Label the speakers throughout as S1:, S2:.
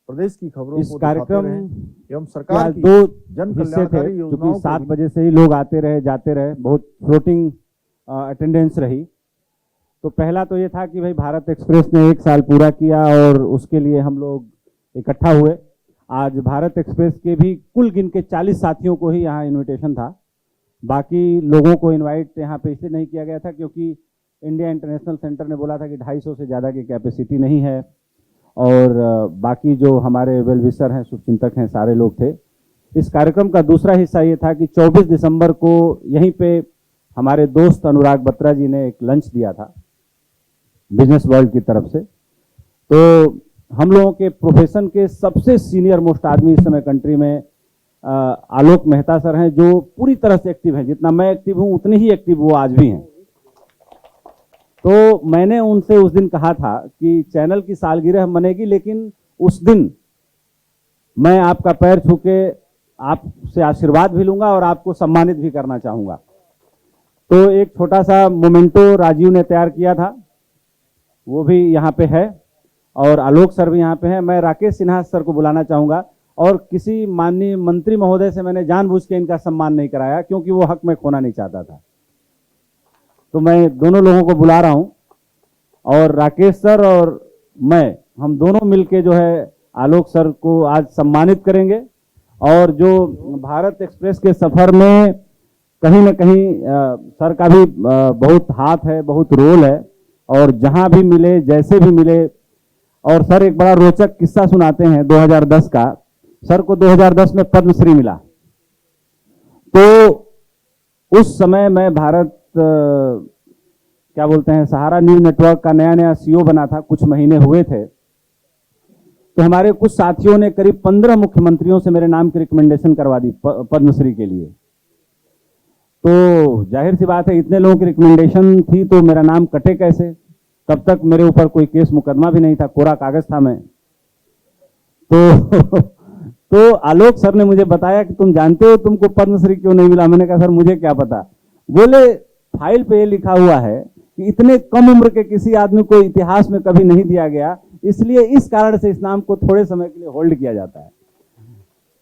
S1: प्रदेश की खबरों
S2: इस
S1: को
S2: कार्यक्रम
S1: एवं सरकार की
S2: दो
S1: जन
S2: हिस्से थे,
S1: कल्याणकारी
S2: क्योंकि
S1: योजनाओं
S2: 7 बजे से ही लोग आते रहे जाते रहे, बहुत फ्लोटिंग अटेंडेंस रही। तो पहला तो ये था कि भाई भारत एक्सप्रेस ने 1 साल पूरा किया और उसके लिए हम लोग इकट्ठा हुए। आज भारत एक्सप्रेस के भी कुल गिन के 40 साथियों को ही यहाँ इनविटेशन था। बाकी लोगों को इनवाइट यहाँ पे इसलिए नहीं किया गया था क्योंकि इंडिया इंटरनेशनल सेंटर ने बोला था कि 250 से ज़्यादा की कैपेसिटी नहीं है, और बाकी जो हमारे वेल विशर हैं, शुभचिंतक हैं, सारे लोग थे। इस कार्यक्रम का दूसरा हिस्सा ये था कि 24 दिसंबर को यहीं पे हमारे दोस्त अनुराग बत्रा जी ने एक लंच दिया था बिजनेस वर्ल्ड की तरफ से। तो हम लोगों के प्रोफेशन के सबसे सीनियर मोस्ट आदमी इस समय कंट्री में आलोक मेहता सर हैं, जो पूरी तरह से एक्टिव हैं। जितना मैं एक्टिव हूं उतनी ही एक्टिव वो आज भी हैं। तो मैंने उनसे उस दिन कहा था कि चैनल की सालगिरह मनेगी, लेकिन उस दिन मैं आपका पैर छू के आपसे आशीर्वाद भी लूंगा और आपको सम्मानित भी करना चाहूंगा। तो एक छोटा सा मोमेंटो राजीव ने तैयार किया था, वो भी यहाँ पे है, और आलोक सर भी यहाँ पे हैं। मैं राकेश सिन्हा सर को बुलाना चाहूंगा, और किसी माननीय मंत्री महोदय से मैंने जानबूझ के इनका सम्मान नहीं कराया क्योंकि वो हक मैं खोना नहीं चाहता था। तो मैं दोनों लोगों को बुला रहा हूं, और राकेश सर और हम दोनों मिलके जो है आलोक सर को आज सम्मानित करेंगे। और जो भारत एक्सप्रेस के सफर में कहीं न कहीं सर का भी बहुत हाथ है, बहुत रोल है, और जहां भी मिले, जैसे भी मिले। और सर एक बड़ा रोचक किस्सा सुनाते हैं 2010 का। सर को 2010 में पद्मश्री मिला। तो उस समय मैं भारत क्या बोलते हैं, सहारा न्यूज नेटवर्क का नया नया सीईओ बना था, कुछ महीने हुए थे। तो हमारे कुछ साथियों ने करीब 15 मुख्यमंत्रियों से मेरे नाम की रिकमेंडेशन करवा दी पद्मश्री के लिए। तो जाहिर सी बात है, इतने लोगों की रिकमेंडेशन थी तो मेरा नाम कटे कैसे। तब तक मेरे ऊपर कोई केस मुकदमा भी नहीं था, कोरा कागज था मैं। तो आलोक सर ने मुझे बताया कि तुम जानते हो तुमको पद्मश्री क्यों नहीं मिला। मैंने कहा सर मुझे क्या पता। बोले फाइल पे लिखा हुआ है कि इतने कम उम्र के किसी आदमी को इतिहास में कभी नहीं दिया गया, इसलिए इस कारण से इस नाम को थोड़े समय के लिए होल्ड किया जाता है।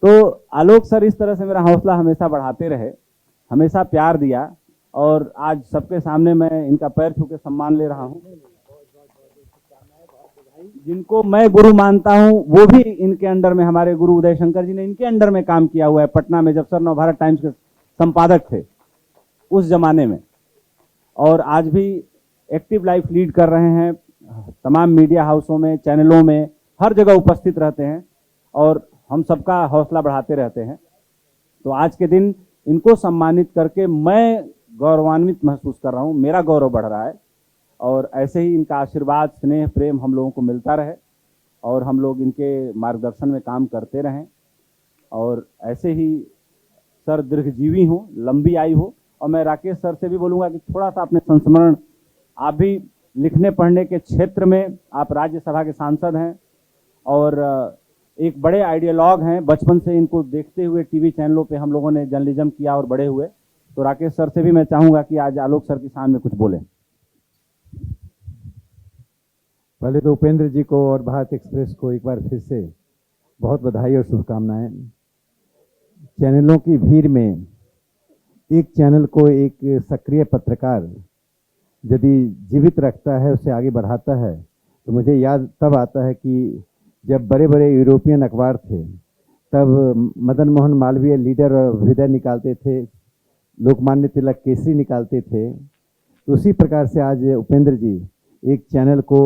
S2: तो आलोक सर इस तरह से मेरा हौसला हमेशा बढ़ाते रहे, हमेशा प्यार दिया, और आज सबके सामने मैं इनका पैर छू के सम्मान ले रहा हूं। जिनको मैं गुरु मानता हूं वो भी इनके अंडर में, हमारे गुरु उदय शंकर जी ने इनके अंडर में काम किया हुआ है पटना में, जब सर नवभारत टाइम्स के संपादक थे उस जमाने में। और आज भी एक्टिव लाइफ लीड कर रहे हैं, तमाम मीडिया हाउसों में, चैनलों में, हर जगह उपस्थित रहते हैं और हम सबका हौसला बढ़ाते रहते हैं। तो आज के दिन इनको सम्मानित करके मैं गौरवान्वित महसूस कर रहा हूं, मेरा गौरव बढ़ रहा है। और ऐसे ही इनका आशीर्वाद, स्नेह, प्रेम हम लोगों को मिलता रहे, और हम लोग इनके मार्गदर्शन में काम करते रहें। और ऐसे ही सर दीर्घजीवी हो, लंबी आयु हो। और मैं राकेश सर से भी बोलूँगा कि थोड़ा सा अपने संस्मरण, आप भी लिखने पढ़ने के क्षेत्र में आप राज्यसभा के सांसद हैं और एक बड़े आइडियोलॉग हैं। बचपन से इनको देखते हुए टीवी चैनलों पे हम लोगों ने जर्नलिज्म किया और बड़े हुए। तो राकेश सर से भी मैं चाहूँगा कि आज आलोक सर के सामने कुछ बोलें।
S3: पहले तो उपेंद्र जी को और भारत एक्सप्रेस को एक बार फिर से बहुत बधाई और शुभकामनाएं। चैनलों की भीड़ में एक चैनल को एक सक्रिय पत्रकार यदि जीवित रखता है, उसे आगे बढ़ाता है, तो मुझे याद तब आता है कि जब बड़े बड़े यूरोपियन अखबार थे तब मदन मोहन मालवीय लीडर और हृदय निकालते थे, लोकमान्य तिलक केसरी निकालते थे। तो उसी प्रकार से आज उपेंद्र जी एक चैनल को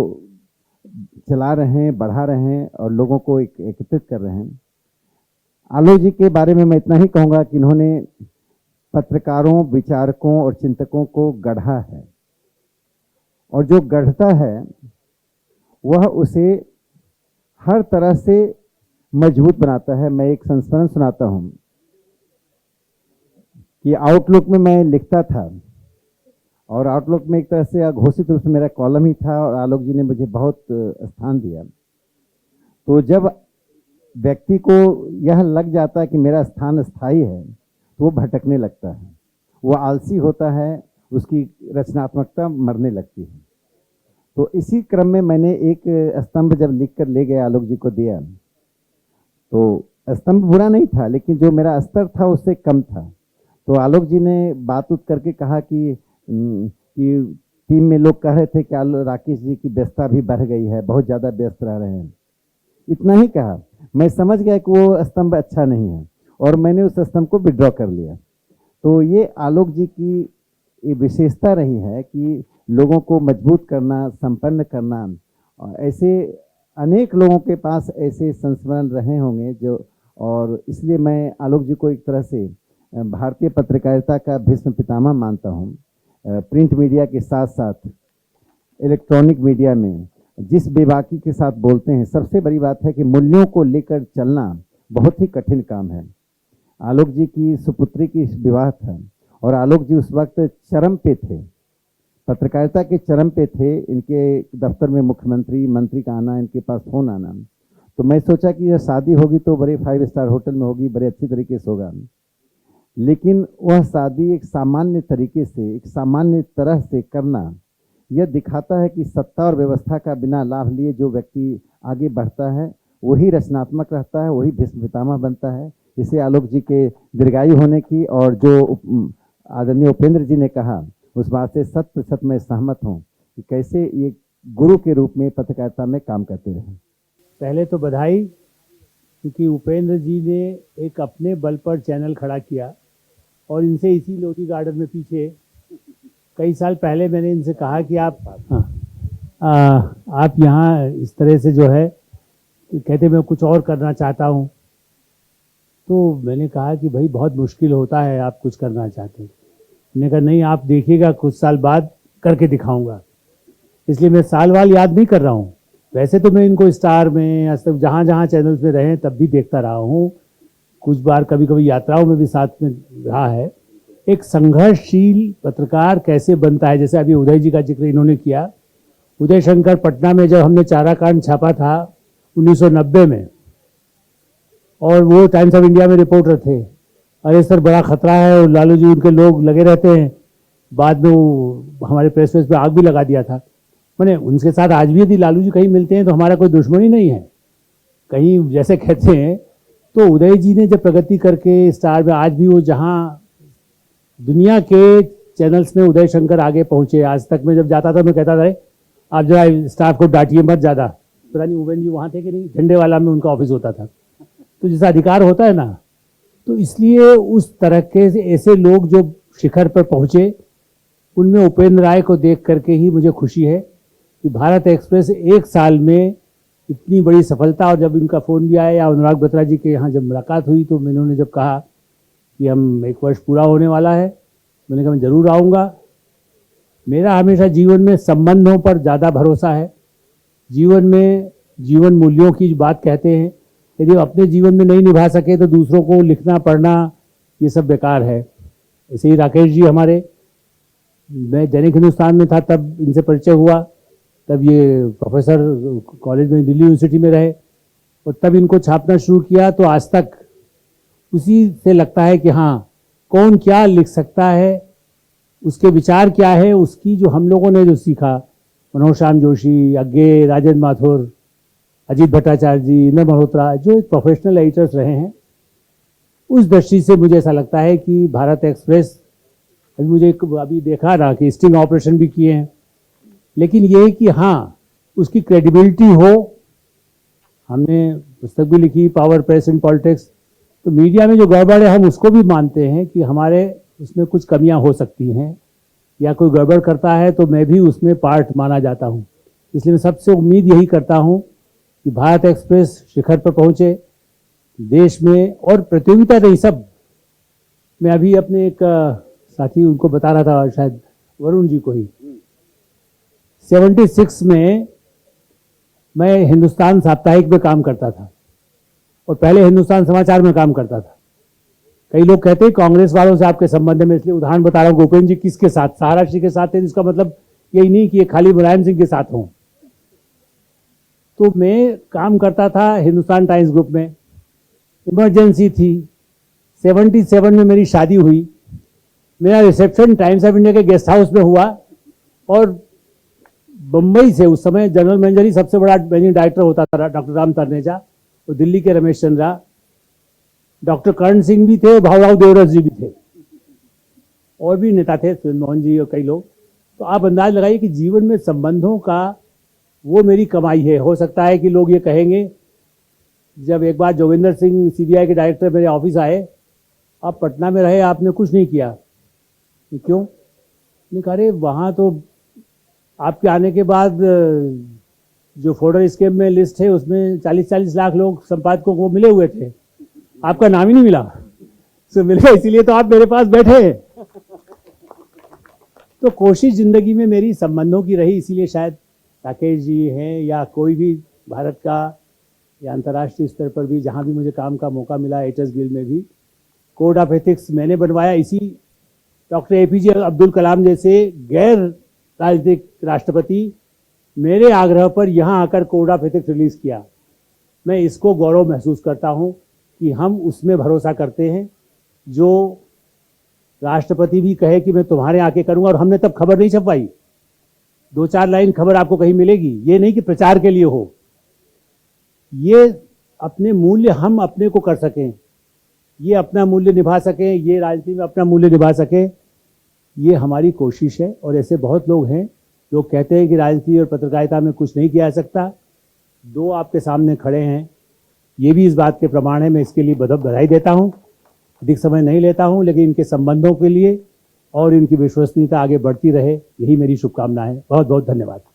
S3: चला रहे हैं, बढ़ा रहे हैं और लोगों को एकत्रित कर रहे हैं। आलोक जी के बारे में मैं इतना ही कहूँगा कि इन्होंने पत्रकारों, विचारकों और चिंतकों को गढ़ा है, और जो गढ़ता है वह उसे हर तरह से मजबूत बनाता है। मैं एक संस्मरण सुनाता हूं कि आउटलुक में मैं लिखता था, और आउटलुक में एक तरह से घोषित रूप से मेरा कॉलम ही था, और आलोक जी ने मुझे बहुत स्थान दिया। तो जब व्यक्ति को यह लग जाता है कि मेरा स्थान स्थायी है, तो वो भटकने लगता है, वो आलसी होता है, उसकी रचनात्मकता मरने लगती है। तो इसी क्रम में मैंने एक स्तंभ जब लिख कर ले गया, आलोक जी को दिया, तो स्तंभ बुरा नहीं था, लेकिन जो मेरा स्तर था उससे कम था। तो आलोक जी ने बात उत करके कहा कि टीम में लोग कह रहे थे कि राकेश जी की व्यस्तता भी बढ़ गई है, बहुत ज़्यादा व्यस्त रह रहे हैं। इतना ही कहा, मैं समझ गया कि वो स्तंभ अच्छा नहीं है और मैंने उस स्तंभ को विड्रॉ कर लिया। तो ये आलोक जी की ये विशेषता रही है कि लोगों को मजबूत करना, संपन्न करना। और ऐसे अनेक लोगों के पास ऐसे संस्मरण रहे होंगे जो, और इसलिए मैं आलोक जी को एक तरह से भारतीय पत्रकारिता का भीष्म पितामह मानता हूँ। प्रिंट मीडिया के साथ साथ इलेक्ट्रॉनिक मीडिया में जिस बेबाकी के साथ बोलते हैं, सबसे बड़ी बात है कि मूल्यों को लेकर चलना बहुत ही कठिन काम है। आलोक जी की सुपुत्री की विवाह था और आलोक जी उस वक्त चरम पे थे, पत्रकारिता के चरम पे थे। इनके दफ्तर में मुख्यमंत्री मंत्री का आना, इनके पास फोन आना, तो मैं सोचा कि यह शादी होगी तो बड़े 5 स्टार होटल में होगी, बड़े अच्छी तरीके से होगा। लेकिन वह शादी एक सामान्य तरीके से, एक सामान्य तरह से करना, यह दिखाता है कि सत्ता और व्यवस्था का बिना लाभ लिए जो व्यक्ति आगे बढ़ता है वही रचनात्मक रहता है, वही भीष्म पितामह बनता है। इसे आलोक जी के दीर्घायु होने की, और जो आदरणीय उपेंद्र जी ने कहा उस बात से 100% मैं सहमत हूँ कि कैसे ये गुरु के रूप में पत्रकारिता में काम करते रहे।
S4: पहले तो बधाई, क्योंकि उपेंद्र जी ने एक अपने बल पर चैनल खड़ा किया और इनसे इसी लोधी गार्डन में पीछे कई साल पहले मैंने इनसे कहा कि आप यहाँ इस तरह से जो है, कहते मैं कुछ और करना चाहता हूँ। तो मैंने कहा कि भाई बहुत मुश्किल होता है, आप कुछ करना चाहते हैं। मैंने कहा नहीं, आप देखिएगा कुछ साल बाद करके दिखाऊंगा। इसलिए मैं साल वाल याद नहीं कर रहा हूँ। वैसे तो मैं इनको स्टार में या सब जहाँ जहाँ चैनल्स में रहे तब भी देखता रहा हूँ, कुछ बार कभी कभी यात्राओं में भी साथ में रहा है। एक संघर्षशील पत्रकार कैसे बनता है, जैसे अभी उदय जी का जिक्र इन्होंने किया। उदय शंकर पटना में जब हमने चारा कांड छापा था 1990 में, और वो टाइम्स ऑफ इंडिया में रिपोर्टर थे, अरे सर बड़ा खतरा है, और लालू जी उनके लोग लगे रहते हैं। बाद में वो हमारे प्रेस पे आग भी लगा दिया था। मैंने उनके साथ आज भी यदि लालू जी कहीं मिलते हैं तो हमारा कोई दुश्मनी नहीं है, कहीं जैसे कहते हैं। तो उदय जी ने जब प्रगति करके स्टार में, आज भी वो जहाँ दुनिया के चैनल्स में उदय शंकर आगे पहुंचे। आज तक मैं जब जाता था मैं कहता था आप जरा स्टाफ को डांटिए मत ज़्यादा। पता नहीं उबेन जी वहाँ थे कि नहीं, झंडे वाला में उनका ऑफिस होता था। तो जैसा अधिकार होता है ना, तो इसलिए उस तरह के ऐसे लोग जो शिखर पर पहुंचे, उनमें उपेंद्र राय को देख करके ही मुझे खुशी है कि भारत एक्सप्रेस एक साल में इतनी बड़ी सफलता। और जब इनका फ़ोन भी आया, या अनुराग बत्रा जी के यहाँ जब मुलाकात हुई, तो इन्होंने जब कहा कि हम 1 वर्ष पूरा होने वाला है, मैंने कहा मैं ज़रूर आऊँगा। मेरा हमेशा जीवन में संबंधों पर ज़्यादा भरोसा है। जीवन में जीवन मूल्यों की बात कहते हैं, यदि अपने जीवन में नहीं निभा सके तो दूसरों को लिखना पढ़ना ये सब बेकार है। ऐसे ही राकेश जी हमारे, मैं दैनिक हिंदुस्तान में था तब इनसे परिचय हुआ, तब ये प्रोफेसर कॉलेज में दिल्ली यूनिवर्सिटी में रहे, और तब इनको छापना शुरू किया। तो आज तक उसी से लगता है कि हाँ, कौन क्या लिख सकता है, उसके विचार क्या है, उसकी जो हम लोगों ने जो सीखा, मनोज श्याम जोशी, अज्ञे, राजेंद्र माथुर, अजीत भट्टाचार्य जी, इंद्र मल्होत्रा, जो एक प्रोफेशनल एडिटर्स रहे हैं, उस दृष्टि से मुझे ऐसा लगता है कि भारत एक्सप्रेस, अभी देखा ना कि स्टिंग ऑपरेशन भी किए हैं, लेकिन ये है कि हाँ, उसकी क्रेडिबिलिटी हो। हमने पुस्तक भी लिखी, पावर प्रेस इन पॉलिटिक्स। तो मीडिया में जो गड़बड़ है हम उसको भी मानते हैं कि हमारे उसमें कुछ कमियां हो सकती हैं, या कोई गड़बड़ करता है तो मैं भी उसमें पार्ट माना जाता हूं। इसलिए मैं सबसे उम्मीद यही करता हूं कि भारत एक्सप्रेस शिखर पर पहुंचे देश में, और प्रतियोगिता नहीं सब। मैं अभी अपने एक साथी उनको बता रहा था, शायद वरुण जी को ही, 76 में मैं हिंदुस्तान साप्ताहिक में काम करता था और पहले हिंदुस्तान समाचार में काम करता था। कई लोग कहते हैं कांग्रेस वालों से आपके संबंध में, इसलिए उदाहरण बता रहा हूँ। गोपेन जी किसके साथ? सहारा श्री के साथ थे, इसका मतलब यही नहीं कि ये खाली मुलायम सिंह के साथ हों। तो मैं काम करता था हिंदुस्तान टाइम्स ग्रुप में, इमरजेंसी थी। 77 में मेरी शादी हुई, मेरा रिसेप्शन टाइम्स ऑफ इंडिया के गेस्ट हाउस में हुआ, और बम्बई से, उस समय जनरल मैनेजर ही सबसे बड़ा मैनेजिंग डायरेक्टर होता था डॉक्टर राम तरनेजा, वो दिल्ली के रमेश चंद्रा, डॉक्टर कर्ण सिंह भी थे, भावराव देवरस जी भी थे, और भी नेता थे, सुरेंद्र मोहन जी और कई लोग। तो आप अंदाज लगाइए कि जीवन में संबंधों का वो मेरी कमाई है। हो सकता है कि लोग ये कहेंगे, जब एक बार जोगिंदर सिंह सीबीआई के डायरेक्टर मेरे ऑफिस आए, आप पटना में रहे, आपने कुछ नहीं किया। क्यों? नहीं कहा, अरे वहाँ तो आपके आने के बाद जो फोल्डर स्केप में लिस्ट है उसमें 40-40 लाख लोग संपादकों को मिले हुए थे, आपका नाम ही नहीं मिला। तो मिलेगा इसीलिए तो आप मेरे पास बैठे हैं। तो कोशिश जिंदगी में मेरी संबंधों की रही, इसीलिए शायद राकेश जी हैं या कोई भी भारत का या अंतर्राष्ट्रीय स्तर पर भी जहां भी मुझे काम का मौका मिला, एटर्स गिल्ड में भी कोड ऑफ एथिक्स मैंने बनवाया। इसी डॉक्टर एपीजे अब्दुल कलाम जैसे गैर राजनीतिक राष्ट्रपति मेरे आग्रह पर यहाँ आकर कोड ऑफ एथिक्स रिलीज किया। मैं इसको गौरव महसूस करता हूँ कि हम उसमें भरोसा करते हैं जो राष्ट्रपति भी कहे कि मैं तुम्हारे आके करूंगा। और हमने तब खबर नहीं छपवाई, 2-4 लाइन खबर आपको कहीं मिलेगी, ये नहीं कि प्रचार के लिए हो। ये अपने मूल्य हम अपने को कर सकें, ये अपना मूल्य निभा सकें, ये राजनीति में अपना मूल्य निभा सकें, ये हमारी कोशिश है। और ऐसे बहुत लोग हैं जो कहते हैं कि राजनीति और पत्रकारिता में कुछ नहीं किया जा सकता। 2 आपके सामने खड़े हैं, ये भी इस बात के प्रमाण है। मैं इसके लिए बधाई देता हूँ। अधिक समय नहीं लेता हूँ, लेकिन इनके संबंधों के लिए और इनकी विश्वसनीयता आगे बढ़ती रहे, यही मेरी शुभकामना है। बहुत बहुत धन्यवाद।